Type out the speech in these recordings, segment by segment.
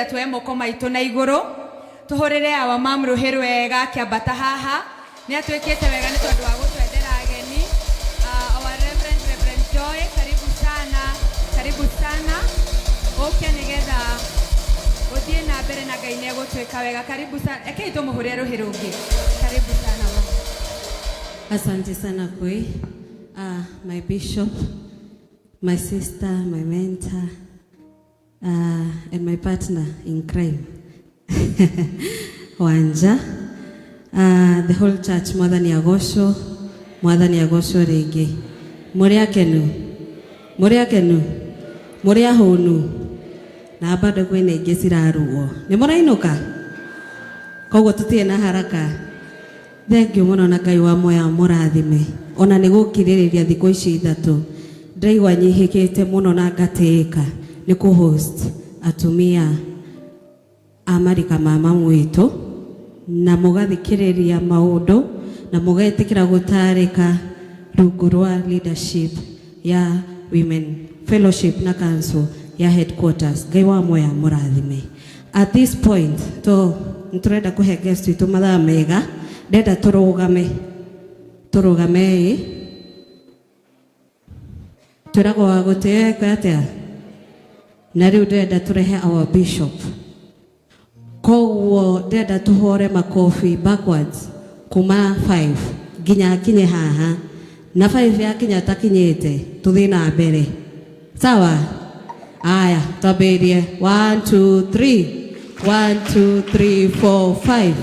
Tuwe mokoma itu na iguru tuhurire awa mamruhiru wega kiambata haha ni atwikite wega ni tondu wa gutwendera ageni. Our Reverend Joy, karibu sana oke nigetha uthie na mbere na Ngai ni egutwika wega. Karibu sana, ekei tumuhure ruhi rungi. Karibu sana mama. Asante sana kwe, my bishop, my sister, my mentor, and my partner in crime, Wanja, the whole church, Mwathani Agocwo rĩngĩ. Mũrĩ akenu, mũrĩ ahũnu, na bado kwĩna ingĩ cirarugwo. Nĩ mũrainũka? Koguo tũtirĩ na haraka. Thengiũ mũno na Ngai wa moya mũrathime. Ona nĩ gũkirĩrĩria thikũ ici ithatũ. Ndaigua nyihĩkĩte mũno na ngatĩĩka nĩ kũ-host atumia a marika ma mamu witũ na mũgathikĩrĩria maũndũ na mũgetĩkĩra gũtarĩka rungu rwa leadership ya Women Fellowship na Council ya headquarters. Ngai wa moya mũrathime. At this point nĩtũrenda kũhe guest witũ mathaa mega. Ndenda tũrũgame tũragwo wa gũtĩĩka atĩa. Na rĩu ndenda tũrehe our bishop. Koguo ndenda tũhore makofi backwards kuma 5 nginya akinye haha, na 5 yakinya takinyĩte tũthiĩ na mbere. Sawa? Aya, twambĩrĩrie. 1 2 3 1 2 3 4 5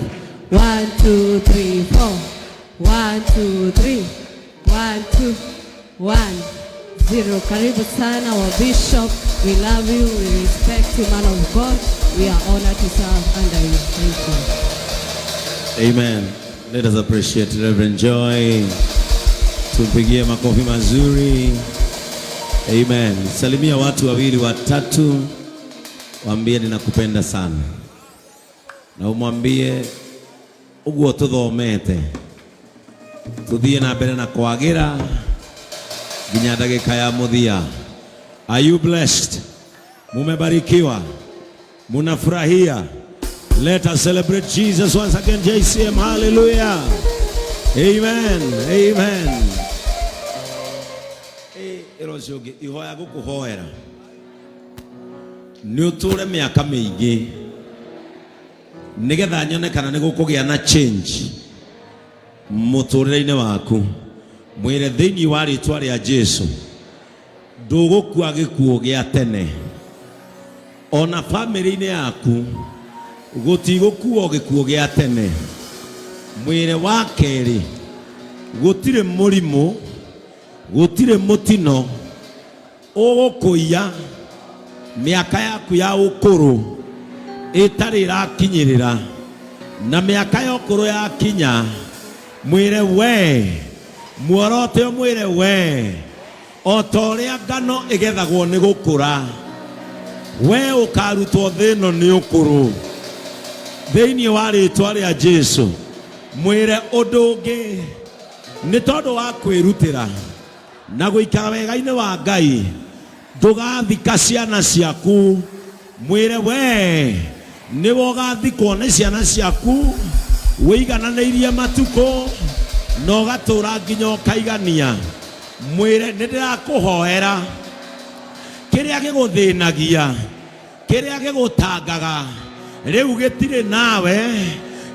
1 2 3 4 1 2 3 1 2 1 0. Karibu sana our bishop. We love you, we respect you, man of God. We are honored to serve under you. Thank you. Amen. Let us appreciate Reverend Joy. Tumpigie makofi mazuri. Amen. Salimia watu wawili watatu. Waambie ninakupenda sana. Na umwambie uguo tuthomete. Tuthie na mbere na kwagira nginya ndagika ya muthia. Are you blessed? Mumebarikiwa? Munafurahia? Let us celebrate Jesus once again. JCM, hallelujah. Amen. Amen. Erojoge ihoya gukuhoera. Ni uture miaka mingi nigetha nyone kana ni gukugia na change muturire-ini waku. Mwire thiini wa ritwa ria Jesu ndugukua gikuo gia tene. Ona family-ini yaku gutigukua gikuo gia tene. Mwire wa keri gutire murimu, gutire mutino ugukuia miaka yaku ya ukuru itari irakinyirira, na miaka ya ukuru yakinya mwire we muorote mwire we otoria ngano igethagwo ni gukura we ukarutwo thino ni ukuru thiini wa ritwa ria Jesu. Mwire udungi ni tondu wa kwirutira na guikara wega-ini wa Ngai ndugathika ciana ciaku. Mwire we ni wogathikwo ni ciana ciaku wigananĩirie matuko no gatura nginya ukaigania. Mwire nindirakuhoera kiria giguthinagia, kiria gigutangaga riu gitire nawe,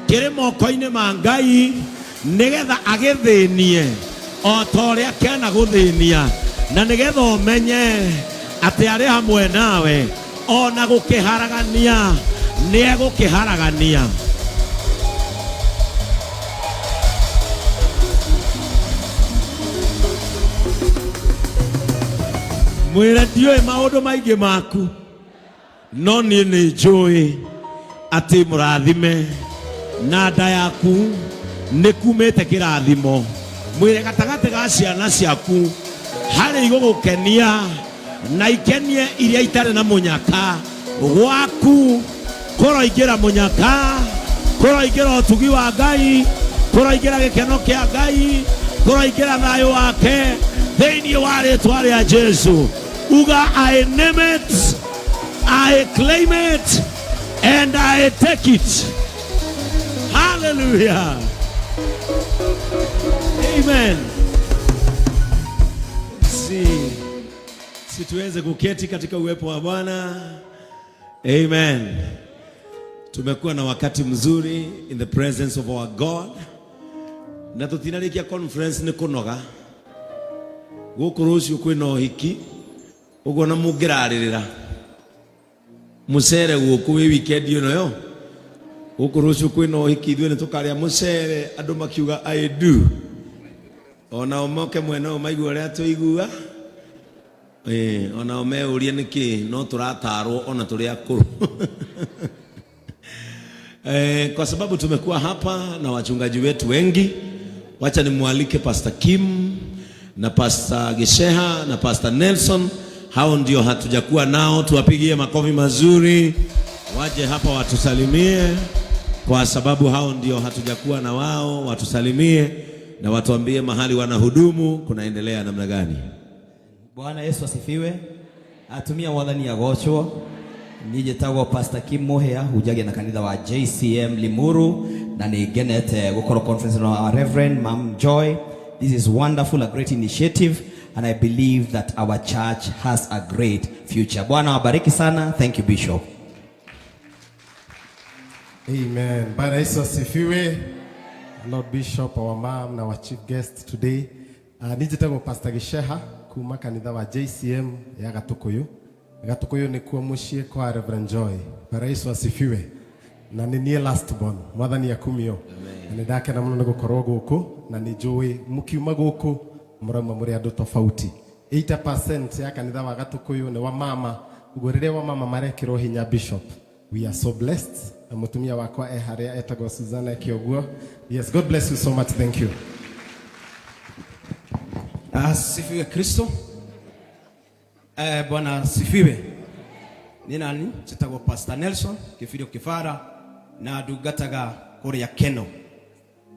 kiri moko-ini ma Ngai nigetha agithinie o toria kiana guthinia, na nigetha umenye ati ari hamwe nawe ona gukiharagania ni egukiharagania. Mwire ndiũĩ maũndũ maingĩ maku no niĩ nĩ njũĩ atĩ mũrathime na nda yaku nĩ kumĩte kĩrathimo. Mwire gatagatĩ ga ciana ciaku harĩ igũgũkenia na ikenie iria itarĩ na mũnyaka gwaku kũroingĩra mũnyaka, kũroingĩra ũtugi wa Ngai, kũroingĩra gĩkeno kĩa Ngai, kũroingĩra thayũ wake thiini wa ritwa ria Jesu. Uga I name it, I claim it, and I take it. Hallelujah. Amen. Si tuweze kuketi katika uwepo wa Bwana. Amen. Tumekuwa na wakati mzuri in the presence of our God. Na tutinarikia conference ni kunoga. Gukurucio kwino hiki. Ugo na mugiraririra. Musere guku wi weekend ino yo. Gukurucio kwino hikiithwe nitukaria musere andu makiuga I do. Ona omoke mwena omaigua ria tuigua. Ona omeurie niki no turatarwo ona turi akuru. Kwa sababu tumekuwa hapa na wachungaji wetu wengi, wacha nimwalike Pastor Kim na Pastor Gisheha na Pastor Nelson. Hao ndio hatujakuwa nao, tuwapigie makofi mazuri waje hapa watusalimie, kwa sababu hao ndio hatujakuwa na wao. Watusalimie na watuambie mahali wanahudumu kunaendelea namna gani. Bwana Yesu asifiwe. Atumia mwathani ya gochwo. Nije tagwo Pastor Kim Muhea hujage na kanitha wa JCM Limuru na ni genete gukoro conference na our Reverend Mam Joy. This is wonderful, a great initiative, and I believe that our church has a great future. Bwana wabariki sana. Thank you, Bishop. Amen. Bwana Yesu asifiwe. Lord Bishop, our mom na our chief guest today. Nije tagwo Pastor Gisheha kuma kanitha wa JCM ya Gatukuyu. Gatukuyu ni kuo mushie kwa Reverend Joy. Bwana Yesu asifiwe. Na ni nie last born, mwathani akumio. Ni ndake na muno nigukorwo guku na ni njui mukiuma guku murauma muri andu tofauti. 80% ya kanitha wa Gatukuyu ni wa mama. Ugorire wa mama marekiro hinya Bishop. We are so blessed. Na mutumia wakwa haria etagwo Suzana Kioguo. Yes, God bless you so much. Thank you. Asifiwe Kristo. Bwana asifiwe. Ni nani? Chitagwo Pastor Nelson Kifirio Kifara na ndungataga kuria Keno.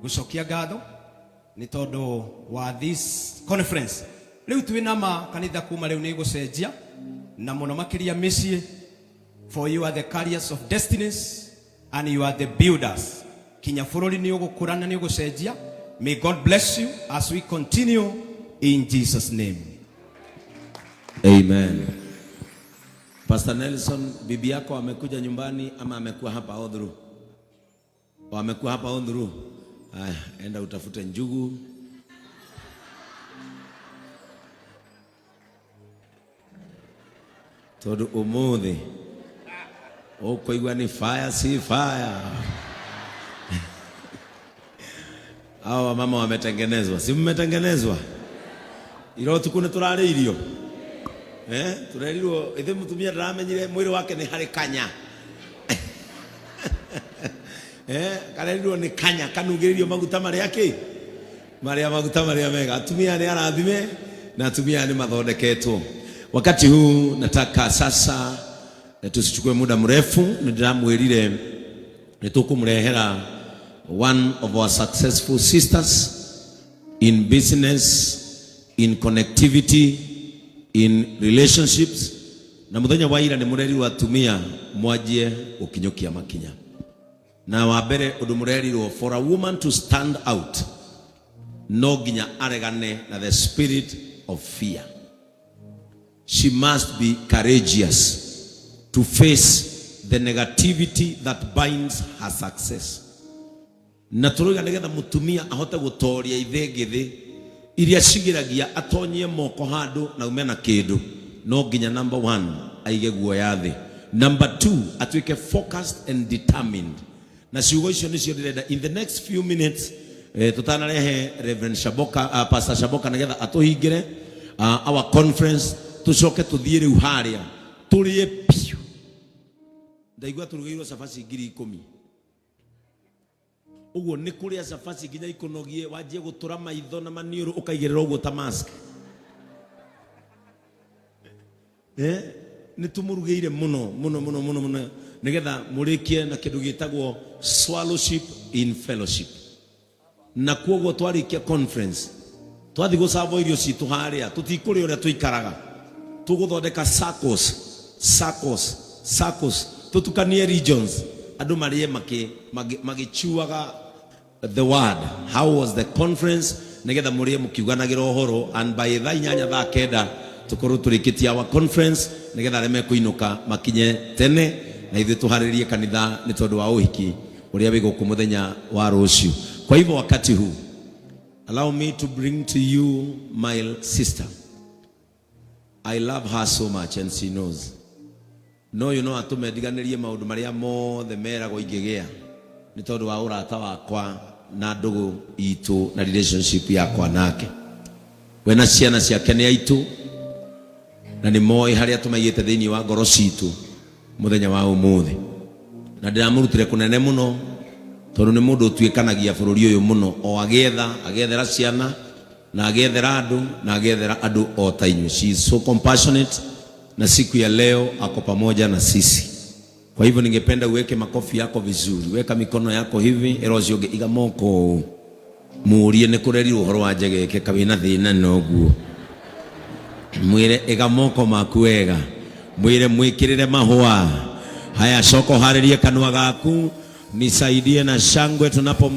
Gucokia ngatho ni tondu wa this conference. Riu twina ma kanitha kuma riu ni gucenjia na muno makiria micii, for you are the carriers of destinies and you are the builders. Kinya bururi ni ugukurana ni ugucenjia. May God bless you as we continue in Jesus' name. Amen. Pastor Nelson, bibi yako amekuja nyumbani ama amekuwa hapa all through? Amekuwa hapa all through. Enda utafute njugu. Todo umuthi. Ukoigwa ni fire si fire. Hawa mama wametengenezwa. Si mmetengenezwa? Iro tukune turare irio. Turelirwo ithe mutumia ndaramenyire mwiri wake ni hari kanya. Karelirwo ni kanya kanugiririo maguta mari yake. Maguta mari mega. Atumia ni arathime na atumia ni mathondeketwo. Wakati huu nataka sasa tusichukue muda mrefu, ndiramwirire nitukumrehera one of our successful sisters in business, in connectivity, in relationships. Na muthenya wa ira ni murerirwo atumia mwajie ukinyokia makinya. Na wabere undu murerirwo for a woman to stand out, no ginya aregane na the spirit of fear. She must be courageous to face the negativity that binds her success. Na turuga nigetha mutumia ahote gutoria ithengithi iria cigiragia atonyie moko handu na umena kindu, no ginya number 1 aige guoya thi, number 2 atuike focused and determined. Na ciugo icio nicio ndirenda in the next few minutes tutanarehe Reverend Shaboka, Pastor Shaboka nigetha atuhingire our conference, tucoke tuthie riu haria turie piu. Ndaigua turugeirwo safari 10,000. Ugo ni kuria safari ginya ikunogie wajie gutura maitho na maniuru ukaigirira ugo ta mask. Ni tumurugeire muno nigetha murikie na kindu gitagwo swallowship in fellowship. Na kuogo twarikia conference twathi gucavo irio citu haria tutikuri uria tuikaraga, tuguthondeka circles tutukanie regions andu marie magichuaga the word. How was the conference? Nigetha murie mukiuganagira uhoro, and by the inyanya thaa kenda tukorwo turikitia our conference nigetha reme kuinuka makinye tene na ithu tuharirie kanitha ni tondu wa uhiki uria wiguku muthenya wa rucio. Kwa hivyo wakati huu, allow me to bring to you my sister. I love her so much and she knows. No, you know, atumendiganirie maundu maria mothe meragwo ingigea ni tondu wa urata wakwa na ndugu itu na relationship yakwa nake. Wena ciana ciake ni aitu na ni moi haria tumaigite thiini wa ngoro citu muthenya wa umuthi, na ndiramurutire kunene muno tondu ni mundu tuikanagia bururi uyu muno, o agethera ciana na agethera andu na agethera andu o ta inyu. She is so compassionate na siku ya leo ako pamoja na sisi. Kwa hivyo ningependa uweke makofi yako vizuri, weka mikono yako hivi, erozi oge iga moko muurie ni kureri uhoro wa njegeke kabina thina noguo, mwire iga moko maku wega, mwire mwikirire mahua haya. Soko haririe kanua gaku, nisaidie na shangwe tunapo